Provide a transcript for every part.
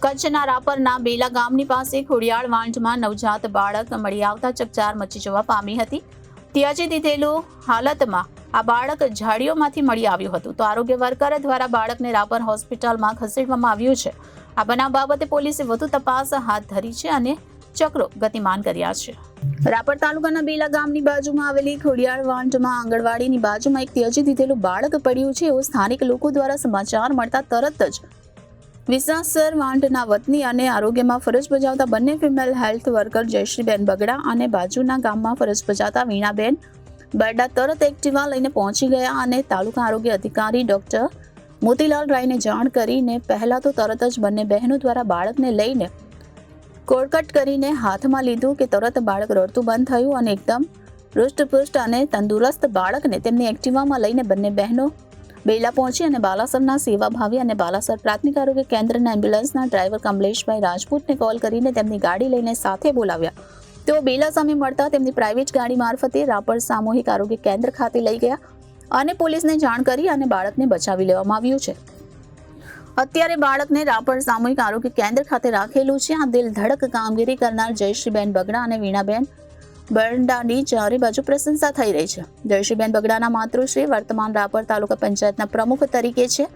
કચ્છના રાપરના બેલા ગામની પાસે ખોડિયાળ વાંઢમાં નવજાત બાળક મળી આવતા ચકચાર મચી જવા પામી હતી. ત્યાજી દીધેલું હાલતમાં આ બાળક ઝાડીઓમાંથી મળી આવ્યું હતું, તો આરોગ્ય વર્કર દ્વારા બાળકને રાપર હોસ્પિટલમાં ખસેડવામાં આવ્યું છે. આ બનાવ બાબતે પોલીસે વધુ તપાસ હાથ ધરી છે અને ચક્રો ગતિમાન કર્યા છે. રાપર તાલુકાના બેલા ગામની બાજુમાં આવેલી ખોડિયાળ વાંઢમાં આંગણવાડીની બાજુમાં એક ત્યજી દીધેલું બાળક પડ્યું છે એવું સ્થાનિક લોકો દ્વારા સમાચાર મળતા તરત જ વિસાસર વાંઢના વતની અને આરોગ્યમાં ફરજ બજાવતા બંને ફિમેલ હેલ્થ વર્કર જયશ્રીબેન બગડા અને બાજુના ગામમાં ફરજ બજાવતા વીણાબેન બરડા તરત એક્ટિવા લઈને પહોંચી ગયા અને તાલુકા આરોગ્ય અધિકારી ડોક્ટર મોતીલાલ રાયને જાણ કરીને પહેલા તો તરત જ બંને બહેનો દ્વારા બાળકને લઈને કોડકટ કરીને હાથમાં લીધું કે તરત બાળક રડતું બંધ થયું અને એકદમ હૃષ્ટપુષ્ટ અને તંદુરસ્ત બાળકને તેમની એક્ટિવામાં લઈને બંને બહેનો બેલા પહોંચી અને બાલાસરના સેવાભાવી અને બાલાસર પ્રાથમિક આરોગ્ય કેન્દ્રના એમ્બ્યુલન્સના ડ્રાઈવર કમલેશભાઈ રાજપૂતને કોલ કરીને તેમની ગાડી લઈને સાથે બોલાવ્યા. તેઓ બેલા સામે મળતા તેમની પ્રાઇવેટ ગાડી મારફતે રાપર સામૂહિક આરોગ્ય કેન્દ્ર ખાતે લઈ ગયા અને પોલીસને જાણ કરી અને બાળકને બચાવી લેવામાં આવ્યું છે. અત્યારે બાળકને રાપર સામૂહિક આરોગ્ય કેન્દ્ર ખાતે રાખેલું છે. આ દિલ ધડક કામગીરી કરનાર જયશ્રીબેન બગડા અને વીણાબેન બરડાની ચારે બાજુ પ્રશંસા થઈ રહી છે. જયશ્રીબેન બગડાના માતૃશ્રી વર્તમાન રાપર તાલુકા પંચાયતના પ્રમુખ તરીકે છે,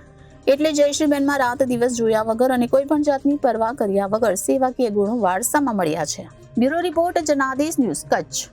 એટલે જયશ્રીબેનમાં રાત દિવસ જોયા વગર અને કોઈ પણ જાતની પરવા કર્યા વગર સેવાકીય ગુણો વારસામાં મળ્યા છે. Bureau report Janadesh news Kutch.